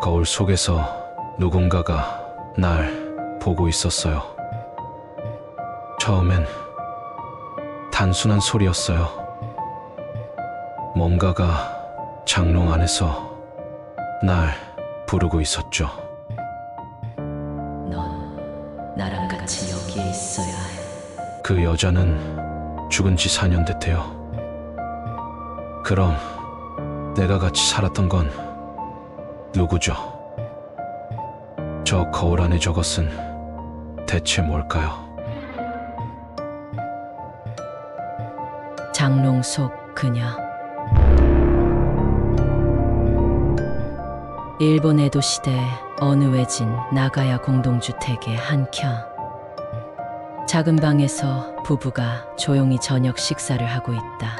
거울 속에서 누군가가 날 보고 있었어요. 처음엔 단순한 소리였어요. 뭔가가 장롱 안에서 날 부르고 있었죠. 넌 나랑 같이 여기에 있어야 해. 그 여자는 죽은 지 4년 됐대요. 그럼 내가 같이 살았던 건 누구죠? 저 거울 안의 저것은 대체 뭘까요? 장롱 속 그녀. 일본 에도 시대 어느 외진 나가야 공동주택의 한켠. 작은 방에서 부부가 조용히 저녁 식사를 하고 있다.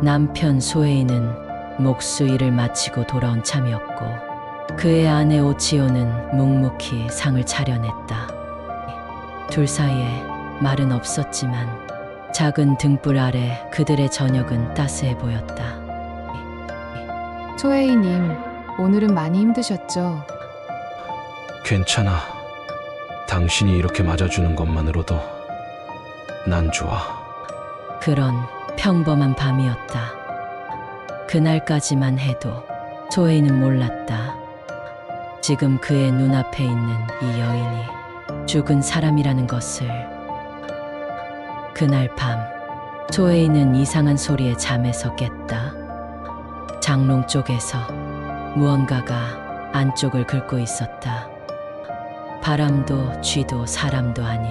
남편 소혜이는 목수 일을 마치고 돌아온 참이었고 그의 아내 오치요는 묵묵히 상을 차려냈다. 둘 사이에 말은 없었지만 작은 등불 아래 그들의 저녁은 따스해 보였다. 소혜이님, 오늘은 많이 힘드셨죠? 괜찮아. 당신이 이렇게 맞아주는 것만으로도 난 좋아. 그런 평범한 밤이었다. 그날까지만 해도 소혜이는 몰랐다. 지금 그의 눈앞에 있는 이 여인이 죽은 사람이라는 것을. 그날 밤 소혜이는 이상한 소리에 잠에서 깼다. 장롱 쪽에서 무언가가 안쪽을 긁고 있었다. 바람도 쥐도 사람도 아닌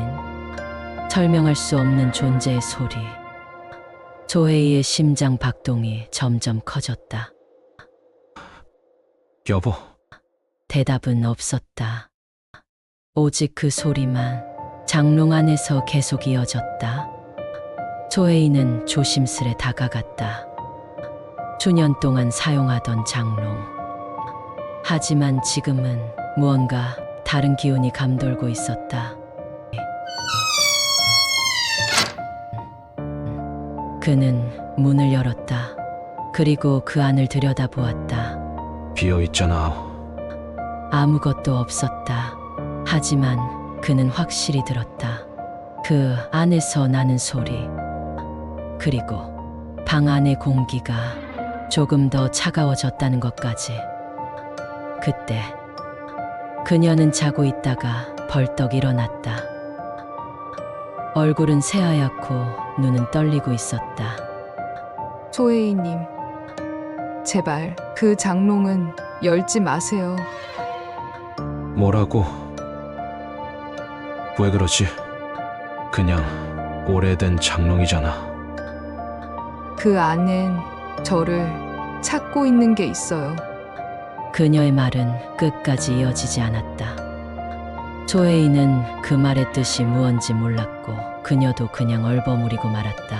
설명할 수 없는 존재의 소리. 소혜이의 심장 박동이 점점 커졌다. 여보, 대답은 없었다. 오직 그 소리만 장롱 안에서 계속 이어졌다. 소혜이는 조심스레 다가갔다. 수년 동안 사용하던 장롱. 하지만 지금은 무언가 다른 기운이 감돌고 있었다. 그는 문을 열었다. 그리고 그 안을 들여다보았다. 비어있잖아. 아무것도 없었다. 하지만 그는 확실히 들었다. 그 안에서 나는 소리. 그리고 방 안의 공기가 조금 더 차가워졌다는 것까지. 그때 그녀는 자고 있다가 벌떡 일어났다. 얼굴은 새하얗고 눈은 떨리고 있었다. 소혜이님, 제발 그 장롱은 열지 마세요. 뭐라고? 왜 그러지? 그냥 오래된 장롱이잖아. 그 안엔 저를 찾고 있는 게 있어요. 그녀의 말은 끝까지 이어지지 않았다. 소혜이는 그 말의 뜻이 무언지 몰랐고 그녀도 그냥 얼버무리고 말았다.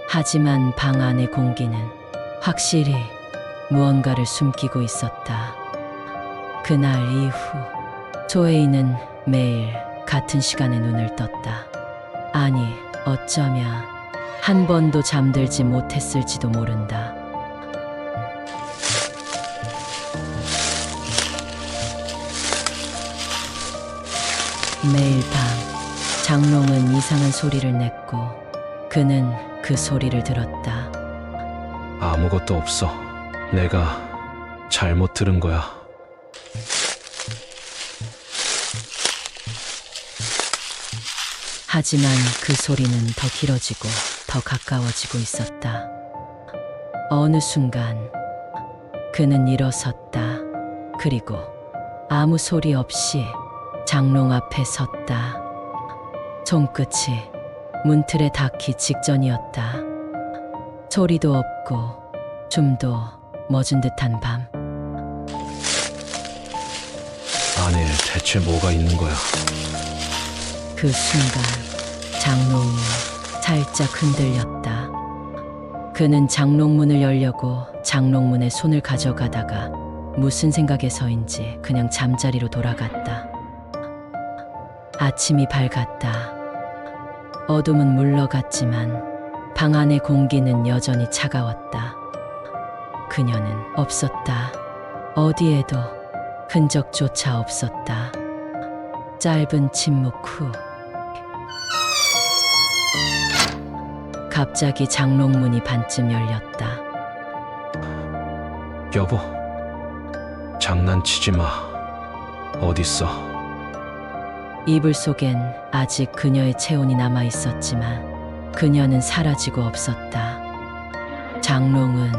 하지만 방 안의 공기는 확실히 무언가를 숨기고 있었다. 그날 이후 소혜이는 매일 같은 시간에 눈을 떴다. 아니, 어쩌면 한 번도 잠들지 못했을지도 모른다. 매일 밤 장롱은 이상한 소리를 냈고 그는 그 소리를 들었다. 아무것도 없어. 내가 잘못 들은 거야. 하지만 그 소리는 더 길어지고 더 가까워지고 있었다. 어느 순간 그는 일어섰다. 그리고 아무 소리 없이 장롱 앞에 섰다. 손끝이 문틀에 닿기 직전이었다. 소리도 없고 숨도 멎은 듯한 밤. 안에 대체 뭐가 있는 거야? 그 순간 장롱이 살짝 흔들렸다. 그는 장롱문을 열려고 장롱문에 손을 가져가다가 무슨 생각에서인지 그냥 잠자리로 돌아갔다. 아침이 밝았다. 어둠은 물러갔지만 방 안의 공기는 여전히 차가웠다. 그녀는 없었다. 어디에도 흔적조차 없었다. 짧은 침묵 후 갑자기 장롱문이 반쯤 열렸다. 여보, 장난치지 마. 어딨어? 이불 속엔 아직 그녀의 체온이 남아 있었지만 그녀는 사라지고 없었다. 장롱은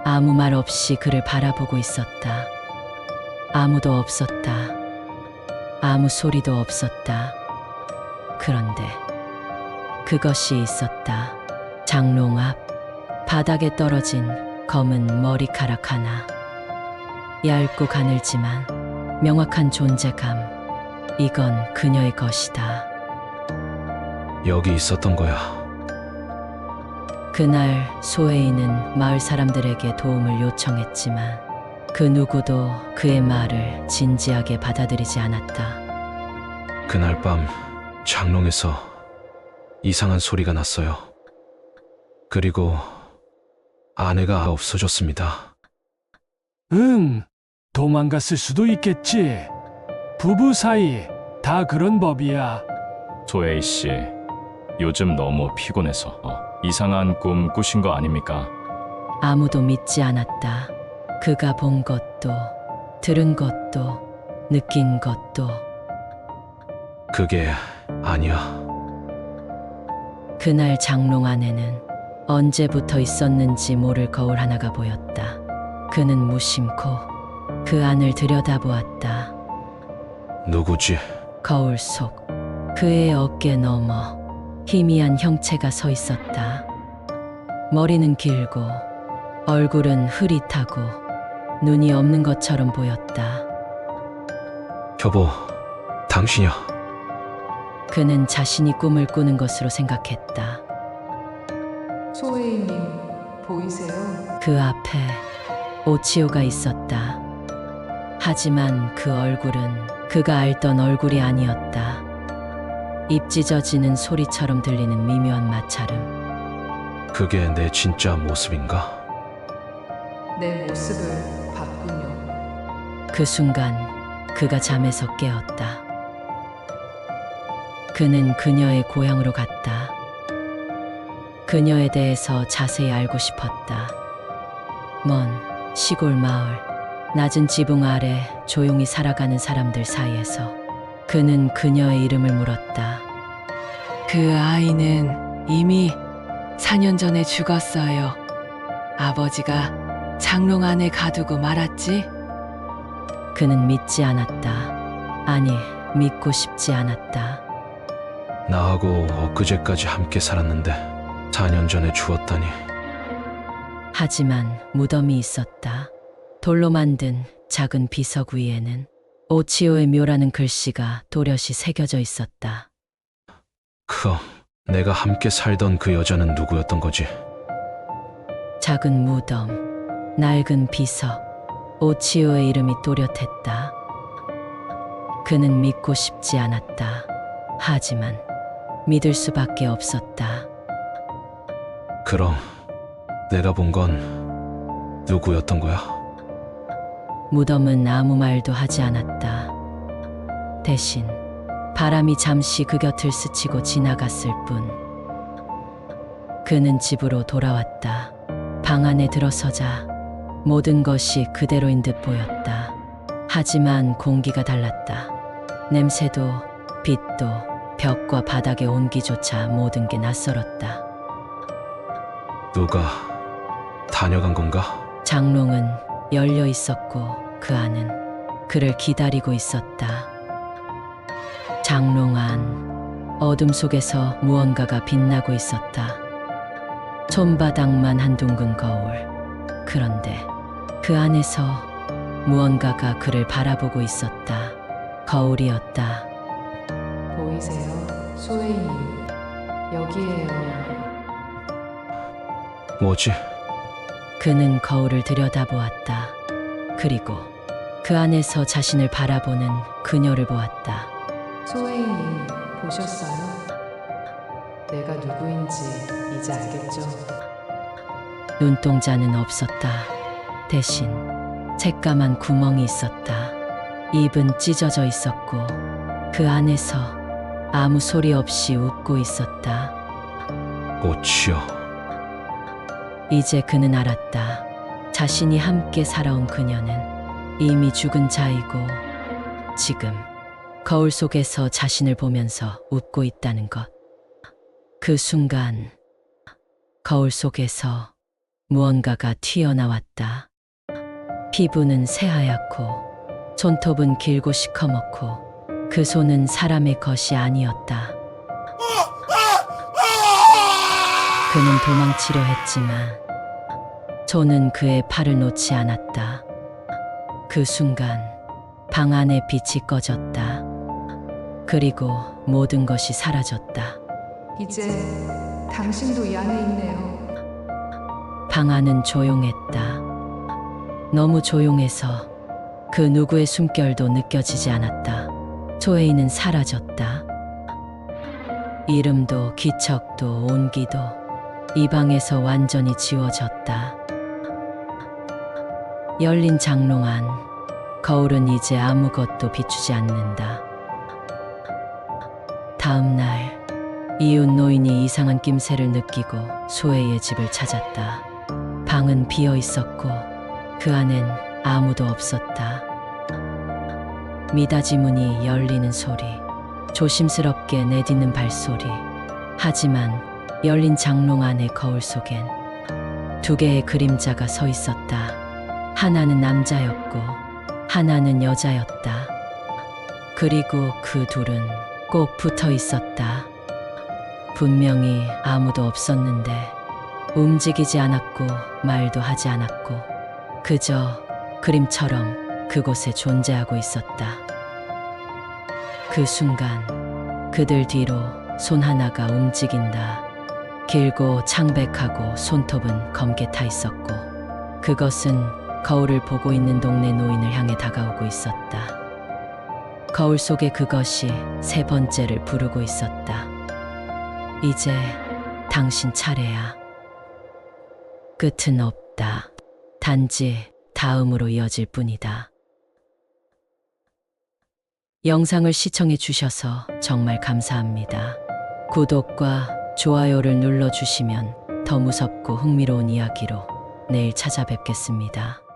아무 말 없이 그를 바라보고 있었다. 아무도 없었다. 아무 소리도 없었다. 그런데 그것이 있었다. 장롱 앞 바닥에 떨어진 검은 머리카락 하나. 얇고 가늘지만 명확한 존재감. 이건 그녀의 것이다. 여기 있었던 거야. 그날 소혜인은 마을 사람들에게 도움을 요청했지만 그 누구도 그의 말을 진지하게 받아들이지 않았다. 그날 밤 장롱에서 이상한 소리가 났어요. 그리고 아내가 없어졌습니다. 응, 도망갔을 수도 있겠지. 부부 사이 다 그런 법이야. 소혜이 씨, 요즘 너무 피곤해서 이상한 꿈 꾸신 거 아닙니까? 아무도 믿지 않았다. 그가 본 것도, 들은 것도, 느낀 것도. 그게 아니야. 그날 장롱 안에는 언제부터 있었는지 모를 거울 하나가 보였다. 그는 무심코 그 안을 들여다보았다. 누구지? 거울 속 그의 어깨 너머 희미한 형체가 서 있었다. 머리는 길고 얼굴은 흐릿하고 눈이 없는 것처럼 보였다. 여보, 당신이야. 그는 자신이 꿈을 꾸는 것으로 생각했다. 소혜이님, 보이세요? 그 앞에 오치오가 있었다. 하지만 그 얼굴은 그가 알던 얼굴이 아니었다. 입 찢어지는 소리처럼 들리는 미묘한 마찰음. 그게 내 진짜 모습인가? 내 모습을 봤군요. 그 순간 그가 잠에서 깨었다. 그는 그녀의 고향으로 갔다. 그녀에 대해서 자세히 알고 싶었다. 먼 시골 마을, 낮은 지붕 아래 조용히 살아가는 사람들 사이에서 그는 그녀의 이름을 물었다. 그 아이는 이미 4년 전에 죽었어요. 아버지가 장롱 안에 가두고 말았지? 그는 믿지 않았다. 아니, 믿고 싶지 않았다. 나하고 엊그제까지 함께 살았는데 4년 전에 죽었다니. 하지만 무덤이 있었다. 돌로 만든 작은 비석 위에는 오치오의 묘라는 글씨가 또렷이 새겨져 있었다. 그럼 내가 함께 살던 그 여자는 누구였던 거지? 작은 무덤, 낡은 비석, 오치오의 이름이 또렷했다. 그는 믿고 싶지 않았다. 하지만 믿을 수밖에 없었다. 그럼 내가 본 건 누구였던 거야? 무덤은 아무 말도 하지 않았다. 대신 바람이 잠시 그 곁을 스치고 지나갔을 뿐. 그는 집으로 돌아왔다. 방 안에 들어서자 모든 것이 그대로인 듯 보였다. 하지만 공기가 달랐다. 냄새도, 빛도, 벽과 바닥의 온기조차 모든 게 낯설었다. 누가 다녀간 건가? 장롱은 열려 있었고 그 안은 그를 기다리고 있었다. 장롱 안 어둠 속에서 무언가가 빛나고 있었다. 손바닥만 한 둥근 거울. 그런데 그 안에서 무언가가 그를 바라보고 있었다. 거울이었다. 보이세요? 소혜이님, 여기에요. 뭐지? 그는 거울을 들여다보았다. 그리고 그 안에서 자신을 바라보는 그녀를 보았다. 소혜이님, 보셨어요? 내가 누구인지 이제 알겠죠? 눈동자는 없었다. 대신 새까만 구멍이 있었다. 입은 찢어져 있었고 그 안에서 아무 소리 없이 웃고 있었다. 꽃이여, 이제 그는 알았다. 자신이 함께 살아온 그녀는 이미 죽은 자이고 지금 거울 속에서 자신을 보면서 웃고 있다는 것. 그 순간 거울 속에서 무언가가 튀어나왔다. 피부는 새하얗고 손톱은 길고 시커멓고 그 손은 사람의 것이 아니었다. 그는 도망치려 했지만 손은 그의 팔을 놓지 않았다. 그 순간 방 안의 빛이 꺼졌다. 그리고 모든 것이 사라졌다. 이제 당신도 이 안에 있네요. 방 안은 조용했다. 너무 조용해서 그 누구의 숨결도 느껴지지 않았다. 소혜이는 사라졌다. 이름도 기척도 온기도 이 방에서 완전히 지워졌다. 열린 장롱 안, 거울은 이제 아무것도 비추지 않는다. 다음 날 이웃 노인이 이상한 낌새를 느끼고 소혜의 집을 찾았다. 방은 비어 있었고 그 안엔 아무도 없었다. 미닫이 문이 열리는 소리, 조심스럽게 내딛는 발소리. 하지만 열린 장롱 안의 거울 속엔 두 개의 그림자가 서 있었다. 하나는 남자였고 하나는 여자였다. 그리고 그 둘은 꼭 붙어 있었다. 분명히 아무도 없었는데 움직이지 않았고 말도 하지 않았고 그저 그림처럼 그곳에 존재하고 있었다. 그 순간 그들 뒤로 손 하나가 움직인다. 길고 창백하고 손톱은 검게 타 있었고 그것은 거울을 보고 있는 동네 노인을 향해 다가오고 있었다. 거울 속에 그것이 세 번째를 부르고 있었다. 이제 당신 차례야. 끝은 없다. 단지 다음으로 이어질 뿐이다. 영상을 시청해 주셔서 정말 감사합니다. 구독과 좋아요를 눌러주시면 더 무섭고 흥미로운 이야기로 내일 찾아뵙겠습니다.